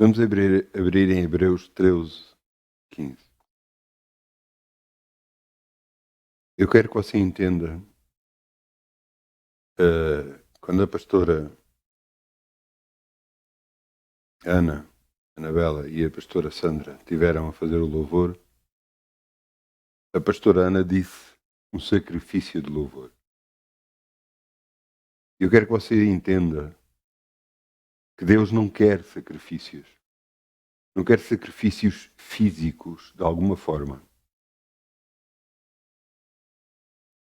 Vamos abrir em Hebreus 13, 15. Eu quero que você entenda, quando a pastora Anabela e a pastora Sandra tiveram a fazer o louvor, a pastora Ana disse um sacrifício de louvor. Eu quero que você entenda que Deus não quer sacrifícios. Não quer sacrifícios físicos, de alguma forma.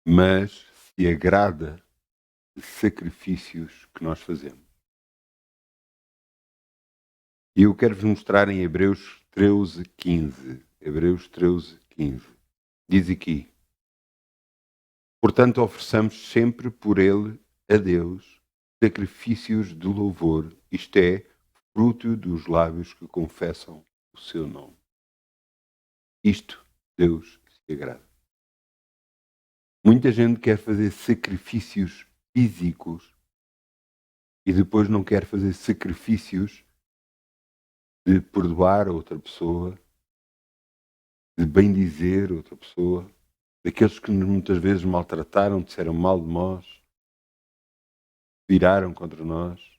Mas se agrada de sacrifícios que nós fazemos. E eu quero-vos mostrar em Hebreus 13, 15. Hebreus 13, 15. Diz aqui: portanto, ofereçamos sempre por ele a Deus sacrifícios de louvor, isto é, fruto dos lábios que confessam o seu nome. Isto Deus se agrada. Muita gente quer fazer sacrifícios físicos e depois não quer fazer sacrifícios de perdoar a outra pessoa, de bendizer outra pessoa, daqueles que nos muitas vezes maltrataram, disseram mal de nós, viraram contra nós.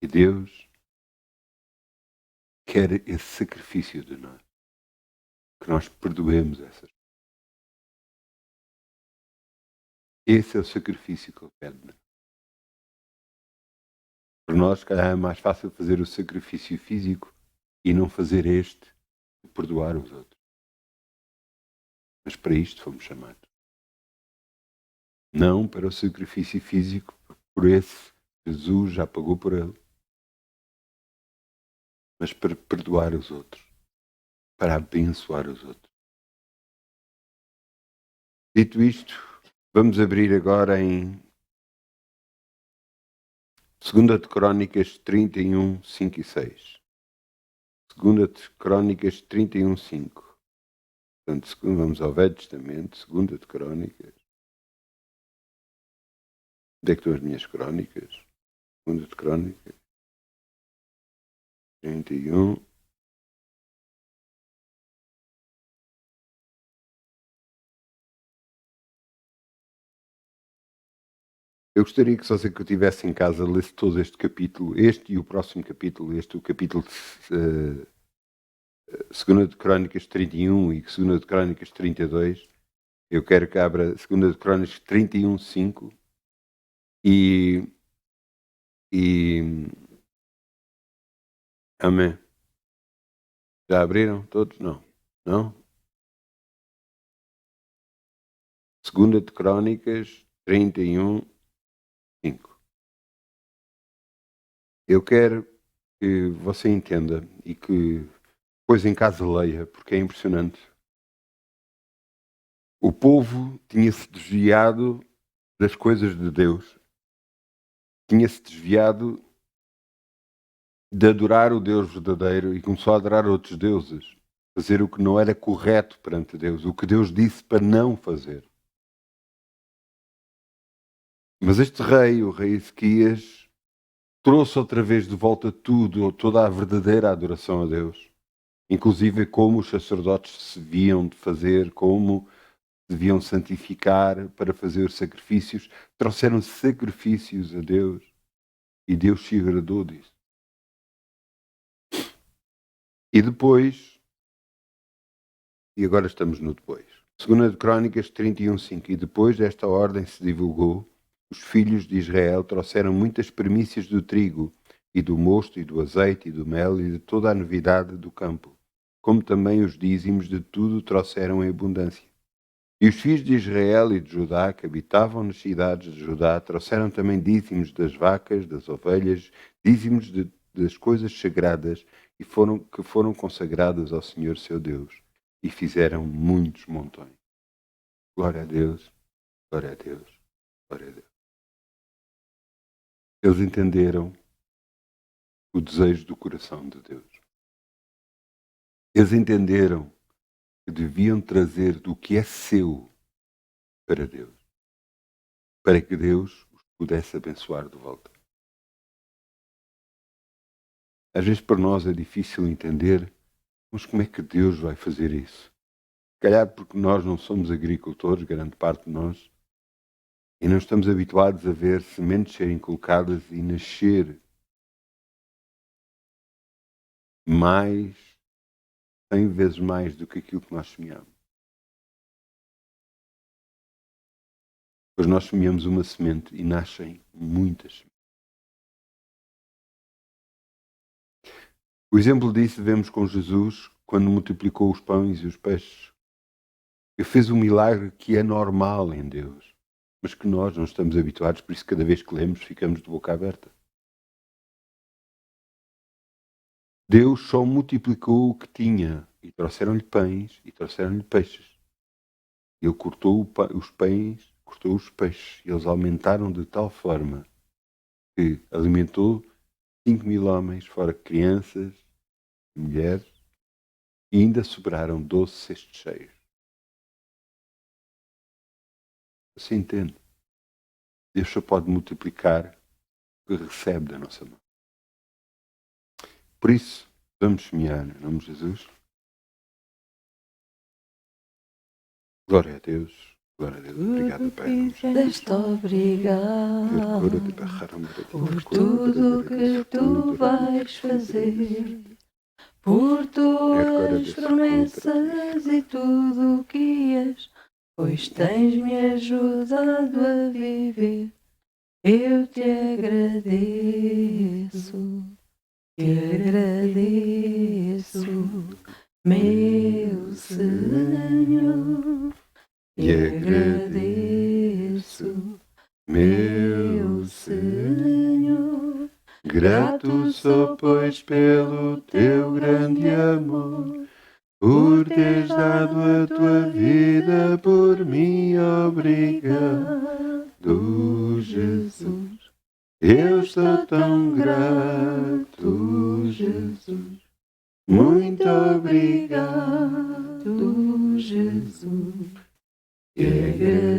E Deus quer esse sacrifício de nós, que nós perdoemos essas. Esse é o sacrifício que Ele pede. Para nós, calhar, é mais fácil fazer o sacrifício físico e não fazer este de perdoar os outros. Mas para isto fomos chamados. Não para o sacrifício físico, por esse Jesus já pagou por ele, mas para perdoar os outros, para abençoar os outros. Dito isto, vamos abrir agora em 2 de Crónicas 31, 5 e 6. 2 de Crónicas 31, 5. Portanto, vamos ao Velho Testamento, 2 de Crónicas. Onde é que estão as minhas crónicas? 2 de Crónicas 31. Eu gostaria que, só se que eu estivesse em casa, lesse todo este capítulo, este e o próximo capítulo, o capítulo 2 de Crónicas 31 e 2 de Crónicas 32. Eu quero que abra 2 de Crónicas 31, 5 e amém. Já abriram todos? Não? Não? 2 de Crónicas 31, 5. Eu quero que você entenda e que depois em casa leia, porque é impressionante. O povo tinha-se desviado das coisas de Deus, tinha-se desviado de adorar o Deus verdadeiro e começou a adorar outros deuses, fazer o que não era correto perante Deus, o que Deus disse para não fazer. Mas este rei, o rei Ezequias, trouxe outra vez de volta tudo, toda a verdadeira adoração a Deus, inclusive como os sacerdotes se deviam de fazer, como deviam santificar para fazer sacrifícios. Trouxeram sacrifícios a Deus e Deus se agradou disso. E depois, e agora estamos no depois, 2 de Crónicas 31, 5, e depois desta ordem se divulgou, os filhos de Israel trouxeram muitas primícias do trigo e do mosto e do azeite e do mel e de toda a novidade do campo, como também os dízimos de tudo trouxeram em abundância. E os filhos de Israel e de Judá, que habitavam nas cidades de Judá, trouxeram também dízimos das vacas, das ovelhas, dízimos das coisas sagradas que foram consagradas ao Senhor seu Deus, e fizeram muitos montões. Glória a Deus, glória a Deus, glória a Deus. Eles entenderam o desejo do coração de Deus. Eles entenderam que deviam trazer do que é seu para Deus, para que Deus os pudesse abençoar de volta. Às vezes para nós é difícil entender, mas como é que Deus vai fazer isso? Se calhar porque nós não somos agricultores, grande parte de nós, e não estamos habituados a ver sementes serem colocadas e nascer mais, 100 vezes mais do que aquilo que nós semeamos. Pois nós semeamos uma semente e nascem muitas sementes. O exemplo disso vemos com Jesus quando multiplicou os pães e os peixes. Ele fez um milagre que é normal em Deus, mas que nós não estamos habituados, por isso cada vez que lemos ficamos de boca aberta. Deus só multiplicou o que tinha e trouxeram-lhe pães e trouxeram-lhe peixes. Ele cortou os pães, cortou os peixes e eles aumentaram de tal forma que alimentou 5.000 homens, fora crianças e mulheres, e ainda sobraram 12 cestos cheios. Você entende? Deus só pode multiplicar o que recebe da nossa mão. Por isso, vamos semear em nome de Jesus. Glória a Deus. Glória a Deus. Obrigado, Pai. Deste obrigado por tudo que tu vais fazer, por tuas promessas e tudo o que és, pois tens-me ajudado a viver. Eu te agradeço, meu Senhor. E agradeço, meu Senhor, grato sou, pois, pelo teu grande amor, por teres dado a tua vida por mim. Obrigado, Jesus. Eu estou tão grato, Jesus. Muito obrigado, Jesus. E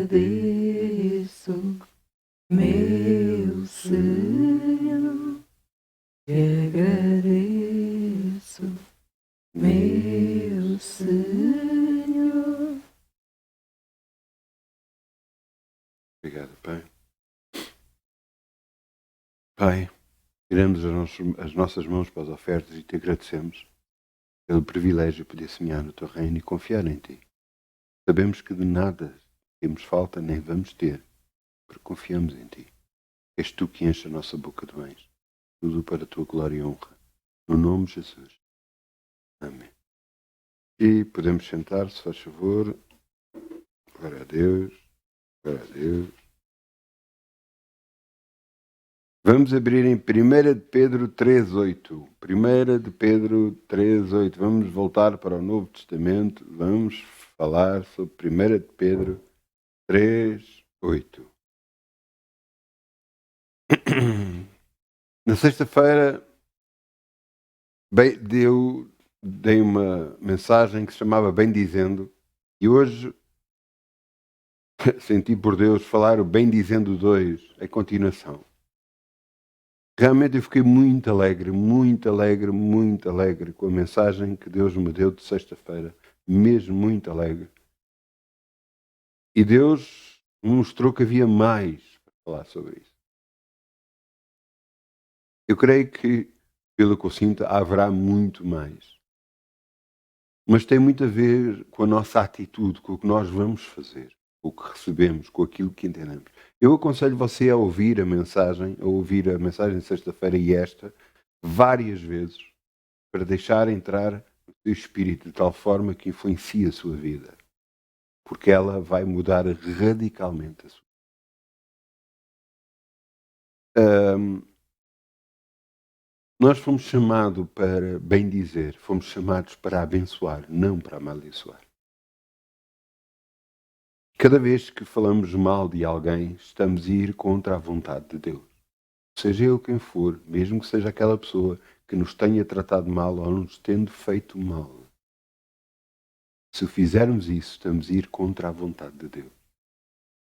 agradeço, meu Senhor. E agradeço, meu Senhor. Obrigado, Pai. Pai, tiramos as nossas mãos para as ofertas e te agradecemos pelo privilégio de poder semear no teu reino e confiar em ti. Sabemos que de nada temos falta nem vamos ter, porque confiamos em ti. És tu que enche a nossa boca de bens. Tudo para a tua glória e honra. No nome de Jesus. Amém. E podemos sentar, se faz favor. Glória a Deus. Glória a Deus. Vamos abrir em 1 de Pedro 3,8. 1 de Pedro 3,8. Vamos voltar para o Novo Testamento. Vamos falar sobre 1 de Pedro 3,8. Na sexta-feira eu dei uma mensagem que se chamava Bem Dizendo e hoje senti por Deus falar o Bem Dizendo 2, a continuação. Realmente eu fiquei muito alegre com a mensagem que Deus me deu de sexta-feira, mesmo muito alegre. E Deus me mostrou que havia mais para falar sobre isso. Eu creio que, pelo que eu sinto, haverá muito mais. Mas tem muito a ver com a nossa atitude, com o que nós vamos fazer, com o que recebemos, com aquilo que entendemos. Eu aconselho você a ouvir a mensagem de sexta-feira e esta, várias vezes, para deixar entrar no seu espírito de tal forma que influencie a sua vida. Porque ela vai mudar radicalmente a sua vida. Nós fomos chamados para bem dizer, fomos chamados para abençoar, não para amaldiçoar. Cada vez que falamos mal de alguém, estamos a ir contra a vontade de Deus. Seja ele quem for, mesmo que seja aquela pessoa que nos tenha tratado mal ou nos tendo feito mal. Se fizermos isso, estamos a ir contra a vontade de Deus.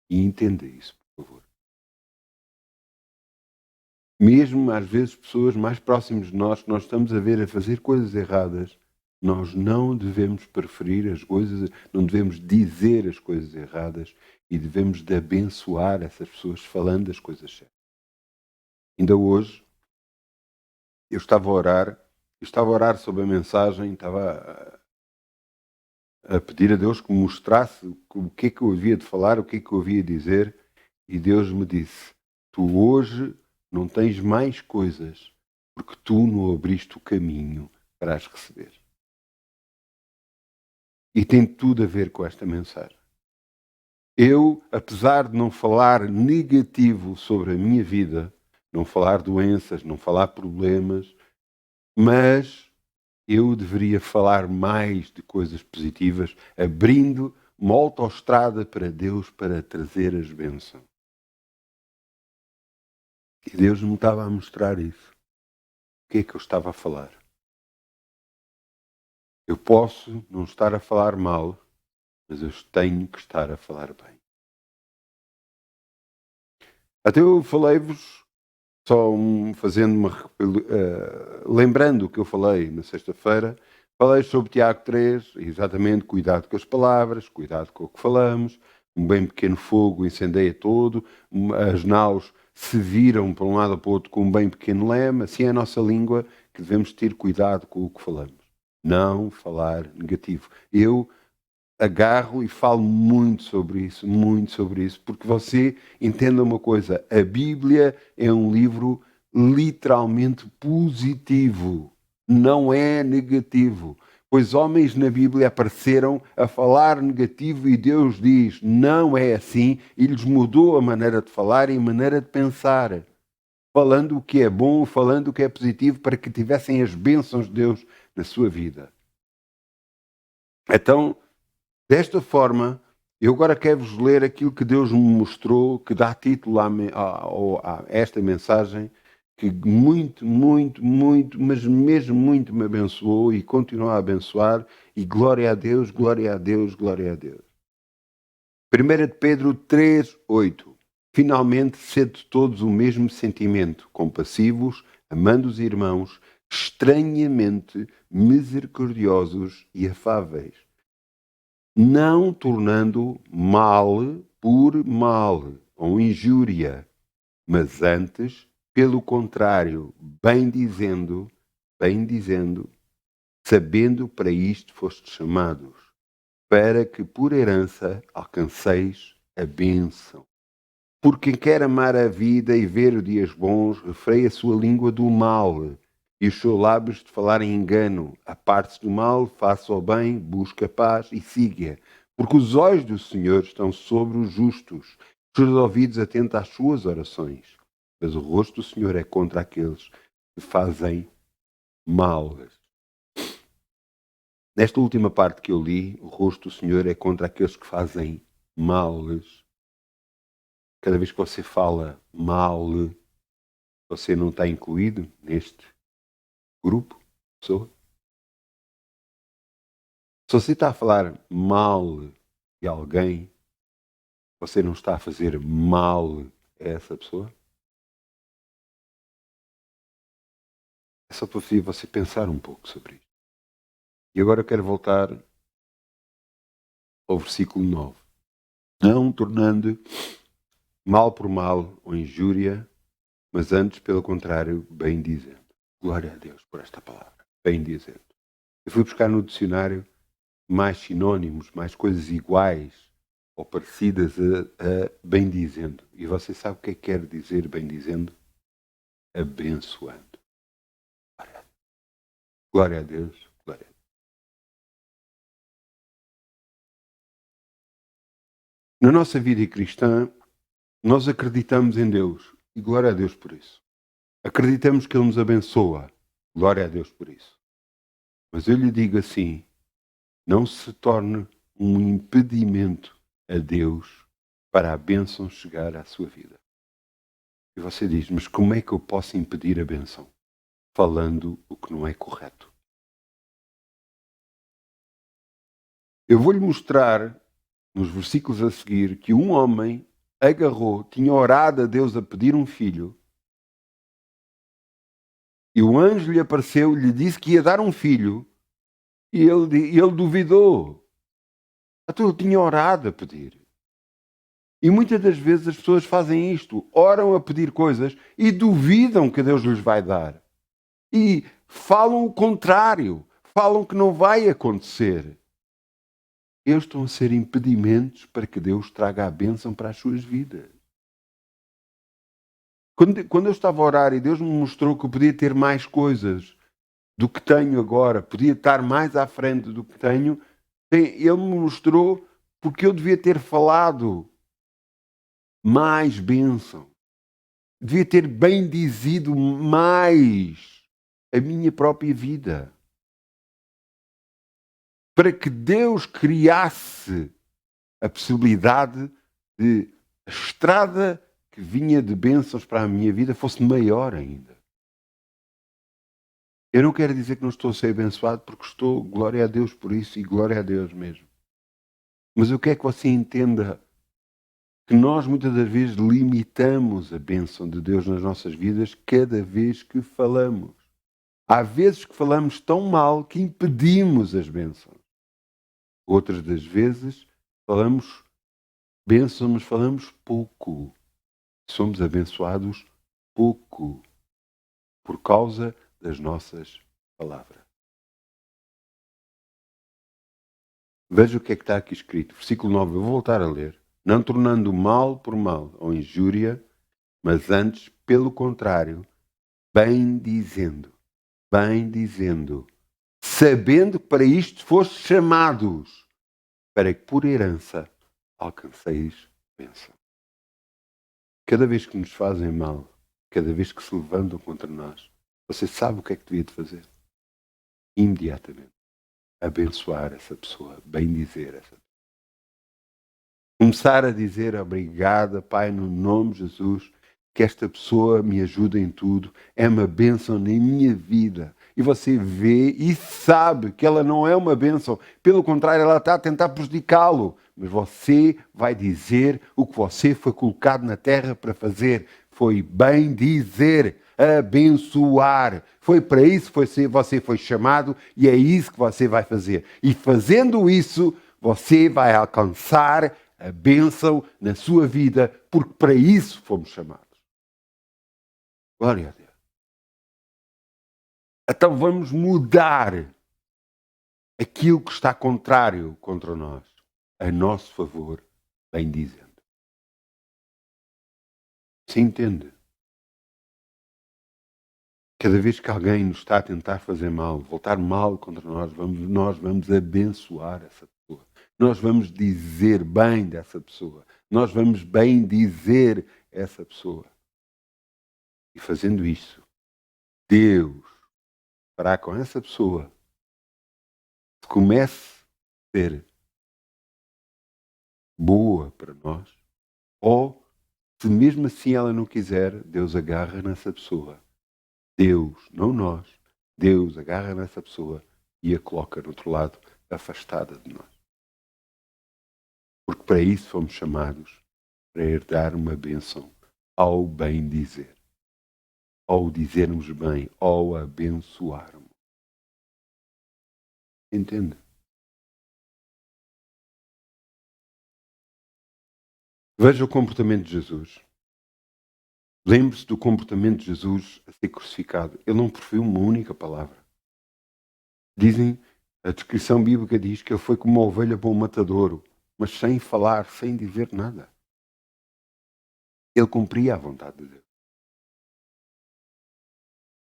E entenda isso, por favor. Mesmo às vezes pessoas mais próximas de nós, que nós estamos a ver a fazer coisas erradas, nós não devemos preferir as coisas, não devemos dizer as coisas erradas e devemos de abençoar essas pessoas falando as coisas certas. Ainda hoje, eu estava a orar sobre a mensagem, estava a pedir a Deus que me mostrasse o que é que eu havia de falar, o que é que eu havia de dizer, e Deus me disse: tu hoje não tens mais coisas, porque tu não abriste o caminho para as receber. E tem tudo a ver com esta mensagem. Eu, apesar de não falar negativo sobre a minha vida, não falar doenças, não falar problemas, mas eu deveria falar mais de coisas positivas, abrindo uma autoestrada para Deus para trazer as bênçãos. E Deus me estava a mostrar isso. O que é que eu estava a falar? Eu posso não estar a falar mal, mas eu tenho que estar a falar bem. Até eu falei-vos, só lembrando o que eu falei na sexta-feira, falei sobre Tiago 3, exatamente, cuidado com as palavras, cuidado com o que falamos, um bem pequeno fogo incendeia todo, as naus se viram para um lado ou para o outro com um bem pequeno leme, assim é a nossa língua, que devemos ter cuidado com o que falamos. Não falar negativo. Eu agarro e falo muito sobre isso, porque você entenda uma coisa, a Bíblia é um livro literalmente positivo, não é negativo. Pois homens na Bíblia apareceram a falar negativo e Deus diz, não é assim, e lhes mudou a maneira de falar e a maneira de pensar, falando o que é bom, falando o que é positivo, para que tivessem as bênçãos de Deus na sua vida. Então, desta forma, eu agora quero-vos ler aquilo que Deus me mostrou, que dá título a esta mensagem, que muito, mas mesmo muito me abençoou e continua a abençoar, e glória a Deus, glória a Deus, glória a Deus. 1 de Pedro 3:8. Finalmente, sede todos o mesmo sentimento, compassivos, amando os irmãos, estranhamente misericordiosos e afáveis, não tornando mal por mal ou injúria, mas antes, pelo contrário, bem dizendo, sabendo para isto fostes chamados, para que por herança alcanceis a bênção. Porque quem quer amar a vida e ver dias bons, refreia a sua língua do mal, e os seus lábios de falar em engano. Aparte-se do mal, faça o bem, busque a paz e siga. Porque os olhos do Senhor estão sobre os justos, os seus ouvidos atentos às suas orações. Mas o rosto do Senhor é contra aqueles que fazem mal. Nesta última parte que eu li, o rosto do Senhor é contra aqueles que fazem mal. Cada vez que você fala mal, você não está incluído neste grupo de pessoas. Se você está a falar mal de alguém, você não está a fazer mal a essa pessoa? É só para você pensar um pouco sobre isso. E agora eu quero voltar ao versículo 9. Não tornando mal por mal ou injúria, mas antes, pelo contrário, bem dizendo. Glória a Deus por esta palavra. Bem dizendo. Eu fui buscar no dicionário mais sinónimos, mais coisas iguais ou parecidas a bem dizendo. E você sabe o que é que quer dizer bem dizendo? Abençoando. Glória a Deus. Glória a Deus. Na nossa vida cristã, nós acreditamos em Deus. E glória a Deus por isso. Acreditamos que Ele nos abençoa. Glória a Deus por isso. Mas eu lhe digo assim, não se torne um impedimento a Deus para a bênção chegar à sua vida. E você diz, mas como é que eu posso impedir a bênção? Falando o que não é correto. Eu vou-lhe mostrar, nos versículos a seguir, que um homem agarrou, tinha orado a Deus a pedir um filho, E o anjo lhe apareceu, lhe disse que ia dar um filho. E ele duvidou. Então ele tinha orado a pedir. E muitas das vezes as pessoas fazem isto. Oram a pedir coisas e duvidam que Deus lhes vai dar. E falam o contrário. Falam que não vai acontecer. Eles estão a ser impedimentos para que Deus traga a bênção para as suas vidas. Quando eu estava a orar e Deus me mostrou que eu podia ter mais coisas do que tenho agora, podia estar mais à frente do que tenho, Ele me mostrou porque eu devia ter falado mais bênção. Devia ter bendizido mais a minha própria vida. Para que Deus criasse a possibilidade de a estrada que vinha de bênçãos para a minha vida fosse maior ainda. Eu não quero dizer que não estou a ser abençoado, porque estou, glória a Deus por isso, e glória a Deus mesmo. Mas eu quero que você entenda que nós muitas das vezes limitamos a bênção de Deus nas nossas vidas cada vez que falamos. Há vezes que falamos tão mal que impedimos as bênçãos. Outras das vezes falamos bênção, mas falamos pouco. Somos abençoados pouco por causa das nossas palavras. Veja o que é que está aqui escrito. Versículo 9, eu vou voltar a ler. Não tornando mal por mal ou injúria, mas antes, pelo contrário, bendizendo, sabendo que para isto foste chamados, para que por herança alcanceis bênção. Cada vez que nos fazem mal, cada vez que se levantam contra nós, você sabe o que é que devia de fazer? Imediatamente. Abençoar essa pessoa, bendizer essa pessoa. Começar a dizer obrigada, Pai, no nome de Jesus, que esta pessoa me ajuda em tudo, é uma bênção na minha vida. E você vê e sabe que ela não é uma bênção, pelo contrário, ela está a tentar prejudicá-lo. Mas você vai dizer o que você foi colocado na terra para fazer. Foi bendizer, abençoar. Foi para isso que você foi chamado e é isso que você vai fazer. E fazendo isso, você vai alcançar a bênção na sua vida, porque para isso fomos chamados. Glória a Deus. Então vamos mudar aquilo que está contrário contra nós, a nosso favor, bem dizendo. Se entende? Cada vez que alguém nos está a tentar fazer mal, voltar mal contra nós vamos abençoar essa pessoa. Nós vamos dizer bem dessa pessoa. Nós vamos bem dizer essa pessoa. E fazendo isso, Deus fará com essa pessoa que comece a ser boa para nós, ou se mesmo assim ela não quiser, Deus agarra nessa pessoa. Deus, não nós, Deus agarra nessa pessoa e a coloca no outro lado, afastada de nós. Porque para isso fomos chamados, para herdar uma bênção ao bem dizer, ao dizermos bem, ao abençoarmos. Entende? Veja o comportamento de Jesus. Lembre-se do comportamento de Jesus a ser crucificado. Ele não proferiu uma única palavra. Dizem, a descrição bíblica diz que ele foi como uma ovelha para um matadouro, mas sem falar, sem dizer nada. Ele cumpria a vontade de Deus.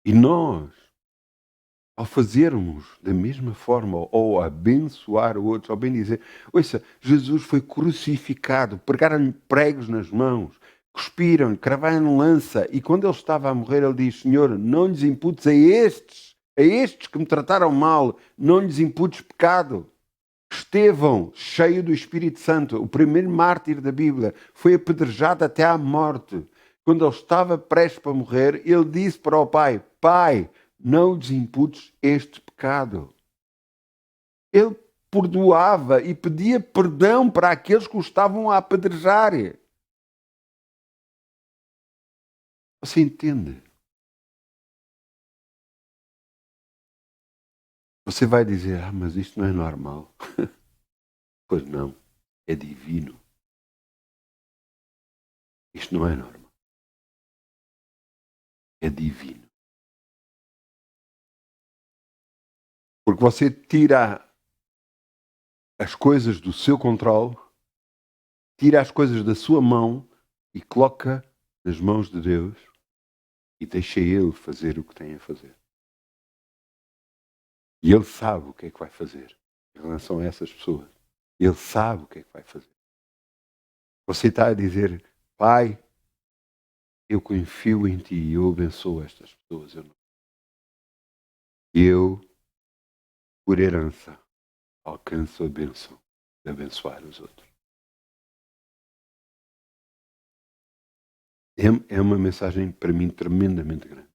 E nós, ao fazermos da mesma forma, ou abençoar o outro, ao bem dizer, ouça, Jesus foi crucificado, pregaram-lhe pregos nas mãos, cuspiram-lhe, cravaram-lhe lança, e quando ele estava a morrer, ele diz, Senhor, não lhes imputes a estes que me trataram mal, não lhes imputes pecado. Estevão, cheio do Espírito Santo, o primeiro mártir da Bíblia, foi apedrejado até à morte. Quando ele estava prestes para morrer, ele disse para o Pai, Pai, não lhes imputes este pecado. Ele perdoava e pedia perdão para aqueles que o estavam a apedrejar. Você entende? Você vai dizer, mas isto não é normal. Pois não, é divino. Isto não é normal. É divino. Porque você tira as coisas do seu controle, tira as coisas da sua mão e coloca nas mãos de Deus e deixa Ele fazer o que tem a fazer. E Ele sabe o que é que vai fazer em relação a essas pessoas. Ele sabe o que é que vai fazer. Você está a dizer, Pai, eu confio em Ti e eu abençoo estas pessoas. Eu, por herança, alcanço a bênção de abençoar os outros. É uma mensagem para mim tremendamente grande.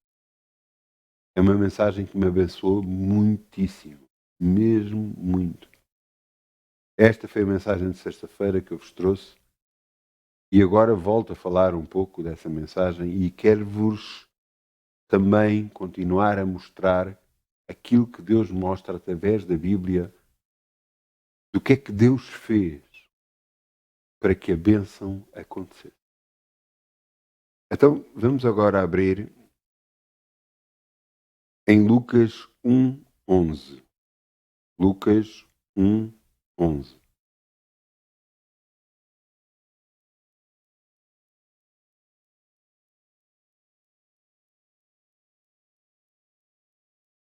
É uma mensagem que me abençoou muitíssimo, mesmo muito. Esta foi a mensagem de sexta-feira que eu vos trouxe e agora volto a falar um pouco dessa mensagem e quero-vos também continuar a mostrar aquilo que Deus mostra através da Bíblia do que é que Deus fez para que a bênção acontecesse. Então, vamos agora abrir em Lucas 1:11. Lucas 1:11.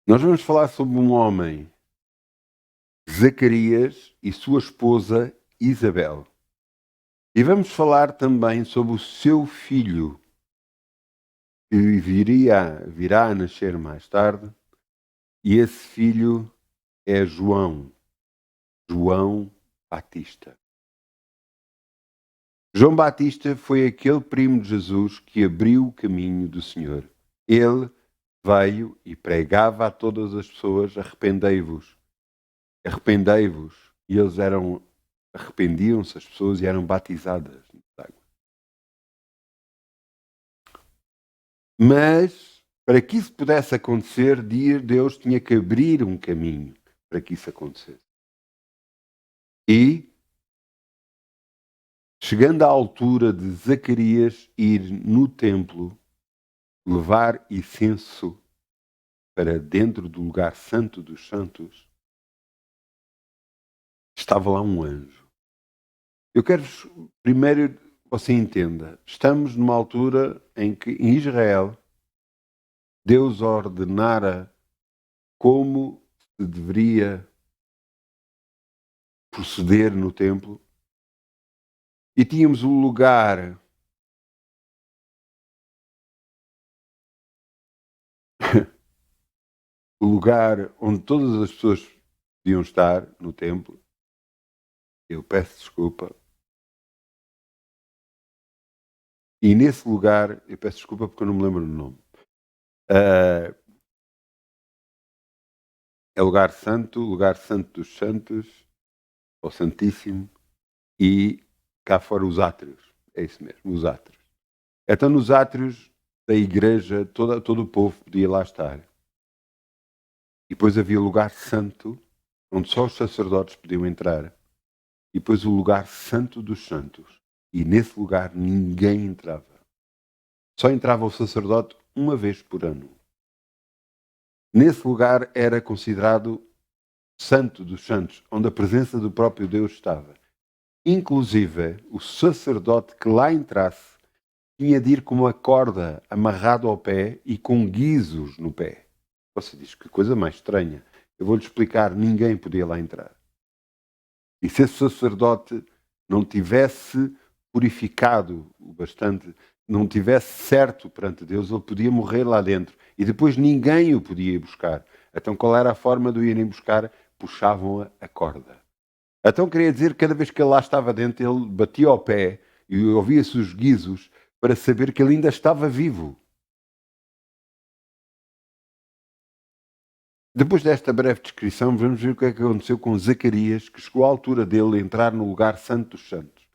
Nós vamos falar sobre um homem, Zacarias, e sua esposa Isabel. E vamos falar também sobre o seu filho, que virá a nascer mais tarde, e esse filho é João Batista. João Batista foi aquele primo de Jesus que abriu o caminho do Senhor. Ele veio e pregava a todas as pessoas, arrependei-vos. E eles arrependiam-se as pessoas e eram batizadas. Mas, para que isso pudesse acontecer, Deus tinha que abrir um caminho para que isso acontecesse. E, chegando à altura de Zacarias ir no templo, levar incenso para dentro do lugar santo dos santos, estava lá um anjo. Eu quero primeiro você entenda, estamos numa altura em que em Israel Deus ordenara como se deveria proceder no templo e tínhamos um lugar o lugar onde todas as pessoas podiam estar no templo. Eu peço desculpa. E nesse lugar, eu peço desculpa porque eu não me lembro do nome. É lugar santo dos santos, ou santíssimo, e cá fora os átrios. É isso mesmo, os átrios. Então nos átrios da igreja, todo o povo podia lá estar. E depois havia o lugar santo, onde só os sacerdotes podiam entrar. E depois o lugar santo dos santos. E nesse lugar ninguém entrava. Só entrava o sacerdote uma vez por ano. Nesse lugar era considerado santo dos santos, onde a presença do próprio Deus estava. Inclusive, o sacerdote que lá entrasse tinha de ir com uma corda amarrado ao pé e com guizos no pé. Você diz, que coisa mais estranha. Eu vou-lhe explicar, ninguém podia lá entrar. E se esse sacerdote não tivesse purificado o bastante, não tivesse certo perante Deus, ele podia morrer lá dentro. E depois ninguém o podia ir buscar. Então qual era a forma de o irem buscar? Puxavam a corda. Então queria dizer que cada vez que ele lá estava dentro, ele batia ao pé e ouvia-se os guizos para saber que ele ainda estava vivo. Depois desta breve descrição, vamos ver o que é que aconteceu com Zacarias, que chegou à altura dele entrar no lugar santo dos santos.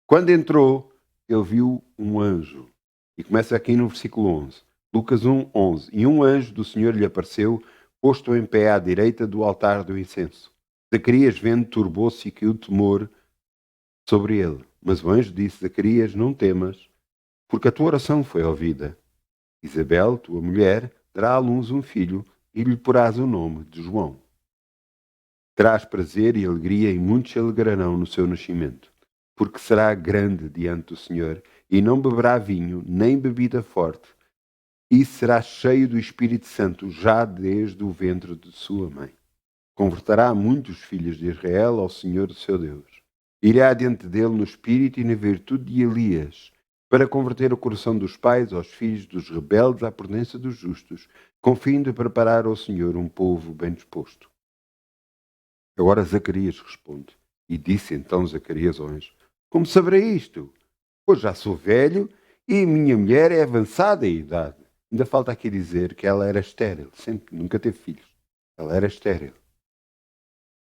Quando entrou, ele viu um anjo. E começa aqui no versículo 11. Lucas 1:11. E um anjo do Senhor lhe apareceu posto em pé à direita do altar do incenso. Zacarias, vendo, turbou-se e caiu temor sobre ele. Mas o anjo disse: Zacarias, não temas, porque a tua oração foi ouvida. Isabel, tua mulher, dará à luz um filho e lhe porás o nome de João. Terás prazer e alegria e muitos se alegrarão no seu nascimento, porque será grande diante do Senhor e não beberá vinho nem bebida forte, e será cheio do Espírito Santo já desde o ventre de sua mãe. Converterá muitos filhos de Israel ao Senhor seu Deus. Irá adiante dele no espírito e na virtude de Elias, para converter o coração dos pais aos filhos, dos rebeldes à prudência dos justos, com fim de preparar ao Senhor um povo bem disposto. Agora Zacarias responde, e disse então Zacarias ao anjo: Como saberei isto? Pois já sou velho e minha mulher é avançada em idade. Ainda falta aqui dizer que ela era estéril, sempre, nunca teve filhos. Ela era estéril.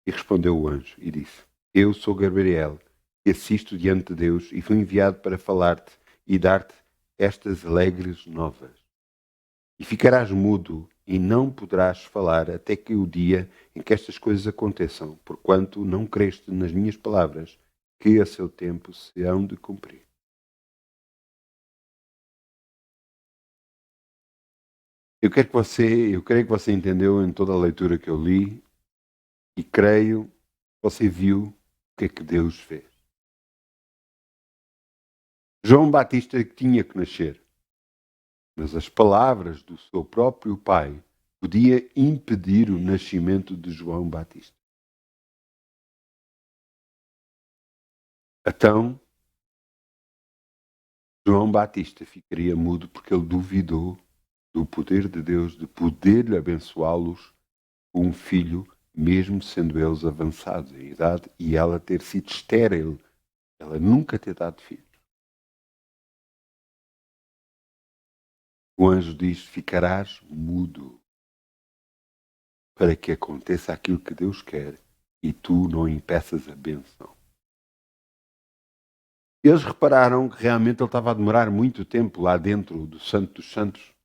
E respondeu o anjo e disse: Eu sou Gabriel, que assisto diante de Deus e fui enviado para falar-te e dar-te estas alegres novas. E ficarás mudo e não poderás falar até que o dia em que estas coisas aconteçam, porquanto não creste nas minhas palavras, que a seu tempo se hão de cumprir. Eu creio que você entendeu em toda a leitura que eu li e creio que você viu o que é que Deus fez. João Batista tinha que nascer, mas as palavras do seu próprio pai podiam impedir o nascimento de João Batista. Então, João Batista ficaria mudo porque ele duvidou do poder de Deus, de poder abençoá-los com um filho, mesmo sendo eles avançados em idade e ela ter sido estéril, ela nunca ter dado filho. O anjo diz: ficarás mudo para que aconteça aquilo que Deus quer e tu não impeças a bênção. Eles repararam que realmente ele estava a demorar muito tempo lá dentro do Santo dos Santos.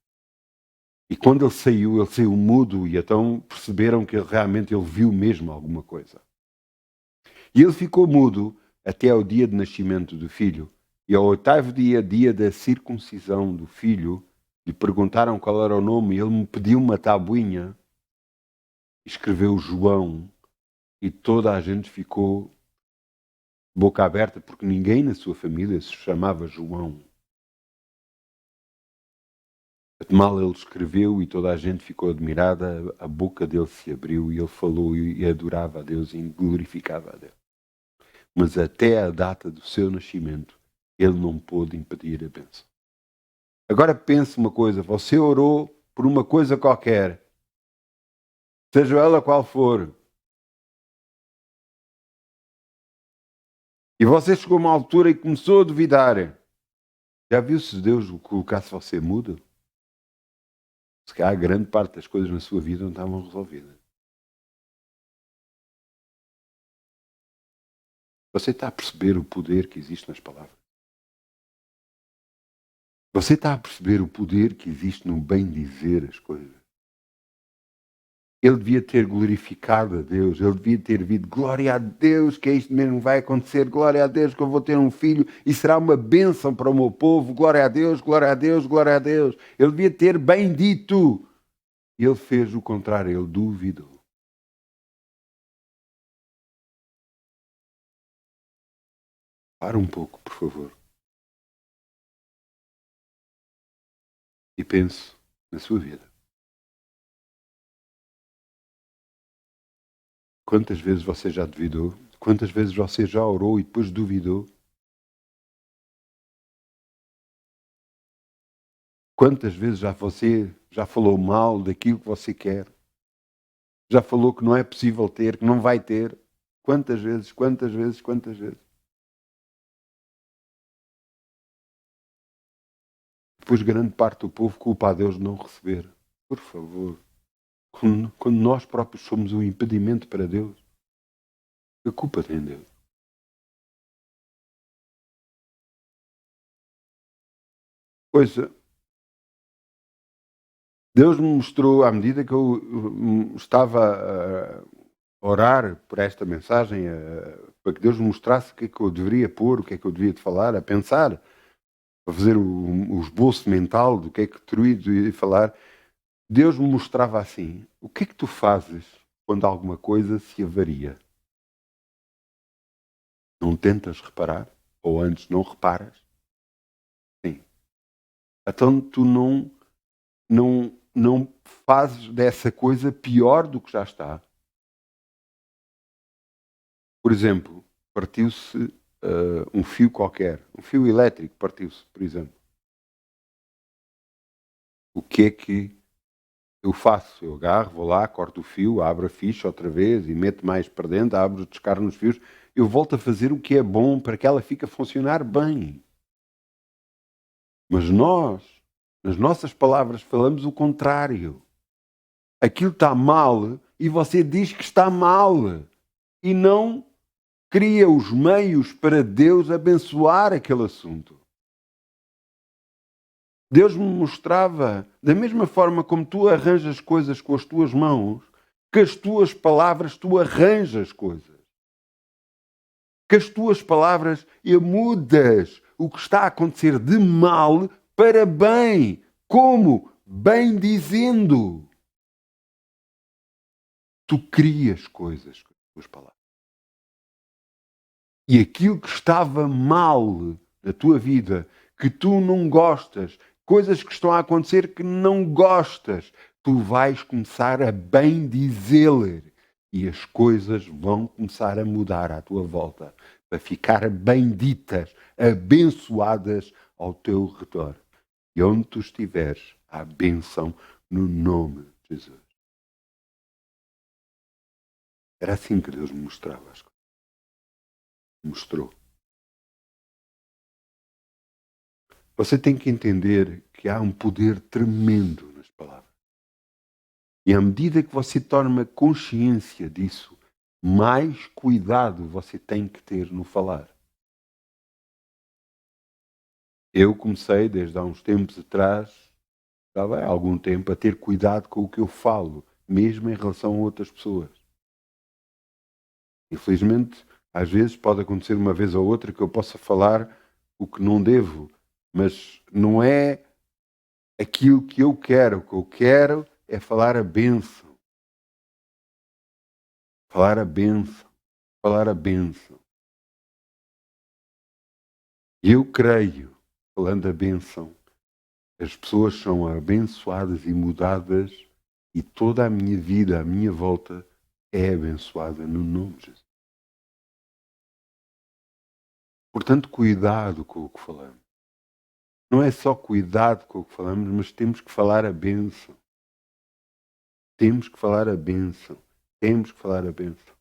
E quando ele saiu mudo e então perceberam que realmente ele viu mesmo alguma coisa. E ele ficou mudo até ao dia de nascimento do filho. E ao 8º dia, dia da circuncisão do filho, lhe perguntaram qual era o nome e ele me pediu uma tabuinha. Escreveu João e toda a gente ficou boca aberta porque ninguém na sua família se chamava João. Mal ele escreveu e toda a gente ficou admirada, a boca dele se abriu e ele falou e adorava a Deus e glorificava a Deus. Mas até a data do seu nascimento, ele não pôde impedir a bênção. Agora pense uma coisa, você orou por uma coisa qualquer, seja ela qual for, e você chegou a uma altura e começou a duvidar. Já viu se Deus colocasse você mudo? Se calhar grande parte das coisas na sua vida não estavam resolvidas. Você está a perceber o poder que existe nas palavras? Você está a perceber o poder que existe no bem dizer as coisas? Ele devia ter glorificado a Deus, ele devia ter dito: glória a Deus que é isto mesmo que vai acontecer, glória a Deus que eu vou ter um filho e será uma bênção para o meu povo, glória a Deus, glória a Deus, glória a Deus. Ele devia ter bem dito. Ele fez o contrário, ele duvidou. Para um pouco, por favor. E pense na sua vida. Quantas vezes você já duvidou? Quantas vezes você já orou e depois duvidou? Quantas vezes você já falou mal daquilo que você quer? Já falou que não é possível ter, que não vai ter? Quantas vezes, quantas vezes, quantas vezes? Depois grande parte do povo culpa a Deus de não receber. Por favor. Quando nós próprios somos um impedimento para Deus, a culpa tem Deus. Pois Deus me mostrou, à medida que eu estava a orar por esta mensagem, para que Deus me mostrasse o que é que eu deveria pôr, o que é que eu devia falar, a pensar, a fazer o esboço mental do que é que devia falar. Deus me mostrava assim: o que é que tu fazes quando alguma coisa se avaria? Não tentas reparar? Ou antes não reparas? Sim. Então tu não fazes dessa coisa pior do que já está. Por exemplo, partiu-se um fio qualquer, um fio elétrico partiu-se, por exemplo. O que é que eu faço? Eu agarro, vou lá, corto o fio, abro a ficha outra vez e meto mais para dentro, abro, descargo nos fios. Eu volto a fazer o que é bom para que ela fique a funcionar bem. Mas nós, nas nossas palavras, falamos o contrário. Aquilo está mal e você diz que está mal. E não cria os meios para Deus abençoar aquele assunto. Deus me mostrava, da mesma forma como tu arranjas coisas com as tuas mãos, que as tuas palavras tu arranjas coisas. Que as tuas palavras mudas o que está a acontecer de mal para bem. Como? Bem dizendo. Tu crias coisas com as tuas palavras. E aquilo que estava mal na tua vida, que tu não gostas, coisas que estão a acontecer que não gostas, tu vais começar a bem dizê-lo. E as coisas vão começar a mudar à tua volta, para ficar benditas, abençoadas ao teu redor. E onde tu estiveres, há bênção no nome de Jesus. Era assim que Deus me mostrava as coisas. Mostrou. Você tem que entender que há um poder tremendo nas palavras. E à medida que você toma consciência disso, mais cuidado você tem que ter no falar. Eu comecei, desde há uns tempos atrás, já vai há algum tempo, a ter cuidado com o que eu falo, mesmo em relação a outras pessoas. Infelizmente, às vezes pode acontecer uma vez ou outra que eu possa falar o que não devo, mas não é aquilo que eu quero. O que eu quero é falar a bênção. Falar a bênção. Falar a bênção. E eu creio, falando a bênção, as pessoas são abençoadas e mudadas e toda a minha vida, a minha volta, é abençoada no nome de Jesus. Portanto, cuidado com o que falamos. Não é só cuidado com o que falamos, mas temos que falar a bênção. Temos que falar a bênção. Temos que falar a bênção.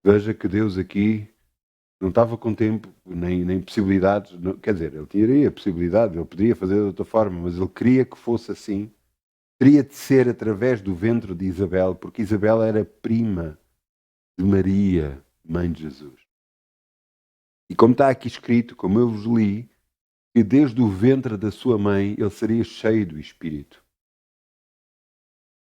Veja que Deus aqui não estava com tempo, nem possibilidades. Não, quer dizer, ele teria a possibilidade, ele poderia fazer de outra forma, mas ele queria que fosse assim. Teria de ser através do ventre de Isabel, porque Isabel era prima de Maria, mãe de Jesus. E como está aqui escrito, como eu vos li, que desde o ventre da sua mãe ele seria cheio do Espírito.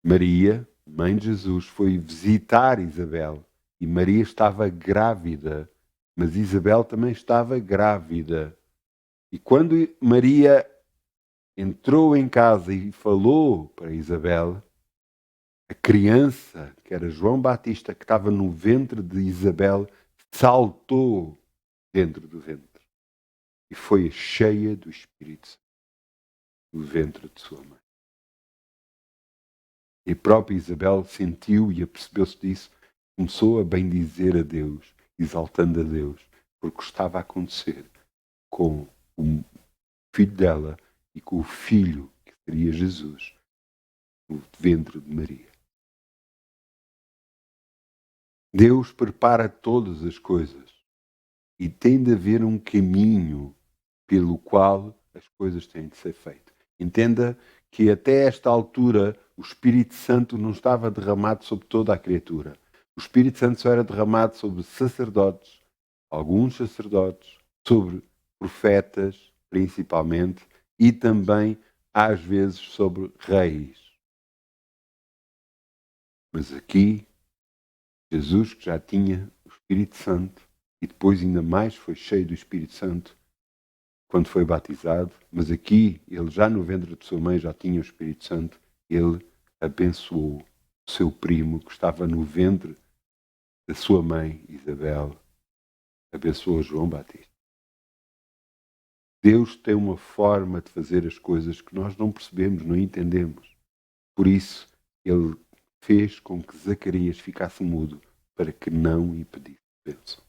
Maria, mãe de Jesus, foi visitar Isabel e Maria estava grávida, mas Isabel também estava grávida. E quando Maria entrou em casa e falou para Isabel, a criança, que era João Batista, que estava no ventre de Isabel, saltou dentro do ventre e foi cheia do Espírito Santo no ventre de sua mãe. E a própria Isabel sentiu e apercebeu-se disso, começou a bendizer a Deus, exaltando a Deus, porque estava a acontecer com o filho dela e com o filho que seria Jesus no ventre de Maria. Deus prepara todas as coisas e tem de haver um caminho pelo qual as coisas têm de ser feitas. Entenda que até esta altura o Espírito Santo não estava derramado sobre toda a criatura. O Espírito Santo só era derramado sobre sacerdotes, alguns sacerdotes, sobre profetas, principalmente, e também às vezes sobre reis. Mas aqui, Jesus, que já tinha o Espírito Santo, e depois ainda mais foi cheio do Espírito Santo quando foi batizado, mas aqui, ele já no ventre de sua mãe já tinha o Espírito Santo, ele abençoou o seu primo que estava no ventre da sua mãe, Isabel, abençoou João Batista. Deus tem uma forma de fazer as coisas que nós não percebemos, não entendemos. Por isso, ele fez com que Zacarias ficasse mudo para que não impedisse a bênção.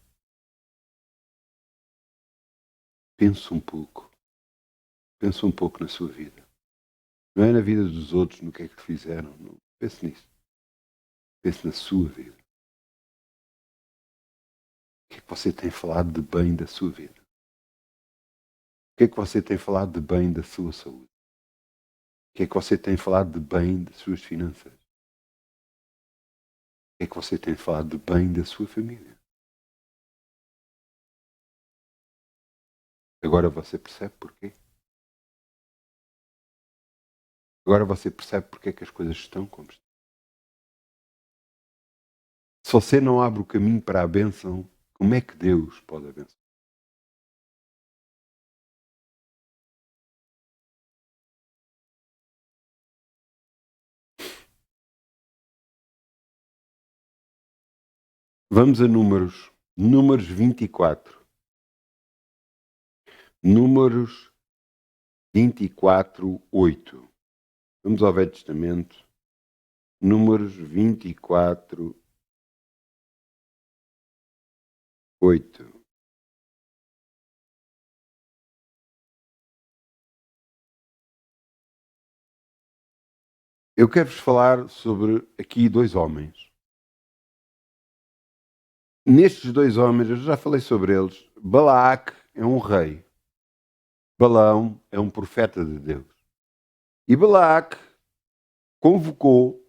Pense um pouco. Pense um pouco na sua vida. Não é na vida dos outros, no que é que fizeram. Não. Pense nisso. Pense na sua vida. O que é que você tem falado de bem da sua vida? O que é que você tem falado de bem da sua saúde? O que é que você tem falado de bem das suas finanças? O que é que você tem falado de bem da sua família? Agora você percebe porquê? Agora você percebe porque é que as coisas estão como estão. Se você não abre o caminho para a bênção, como é que Deus pode abençoar? Vamos a Números. Números 24. Números 24, 8. Vamos ao Velho Testamento. Números 24, 8. Eu quero-vos falar sobre aqui dois homens. Nestes dois homens, eu já falei sobre eles. Balaque é um rei. Balaão é um profeta de Deus. E Balaque convocou,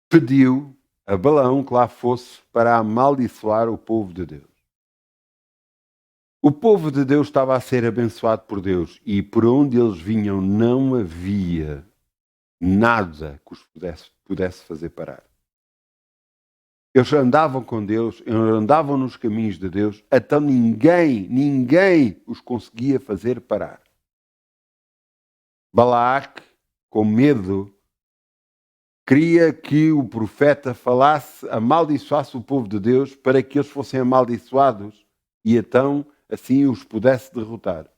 pediu a Balaão que lá fosse para amaldiçoar o povo de Deus. O povo de Deus estava a ser abençoado por Deus e por onde eles vinham não havia nada que os pudesse fazer parar. Eles andavam com Deus, eles andavam nos caminhos de Deus, então ninguém os conseguia fazer parar. Balaque, com medo, queria que o profeta falasse, amaldiçoasse o povo de Deus para que eles fossem amaldiçoados e então assim os pudesse derrotar.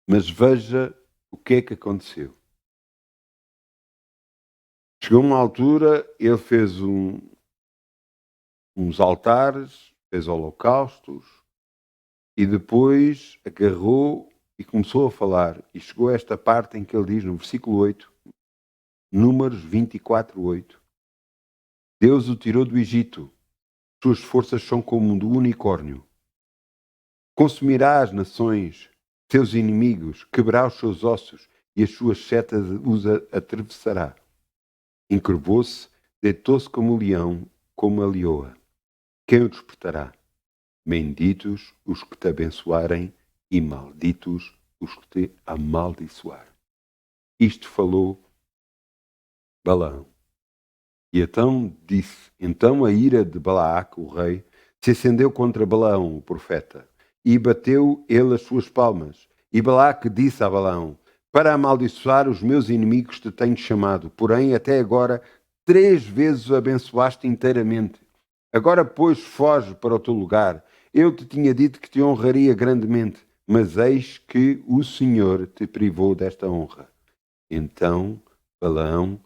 Mas veja o que é que aconteceu. Chegou uma altura, ele fez uns altares, fez holocaustos e depois agarrou e começou a falar. E chegou a esta parte em que ele diz no versículo 8, Números 24, 8. Deus o tirou do Egito. Suas forças são como do unicórnio. Consumirá as nações, seus inimigos, quebrará os seus ossos e as suas setas os atravessará. Encurvou-se, deitou-se como o leão, como a leoa. Quem o despertará? Benditos os que te abençoarem e malditos os que te amaldiçoarem. Isto falou Balaão. E então disse, então a ira de Balaque, o rei, se acendeu contra Balaão, o profeta, e bateu ele as suas palmas. E Balaque disse a Balaão, para amaldiçoar os meus inimigos te tenho chamado, porém até agora 3 vezes o abençoaste inteiramente. Agora, pois, foge para o teu lugar. Eu te tinha dito que te honraria grandemente, mas eis que o Senhor te privou desta honra. Então Balaão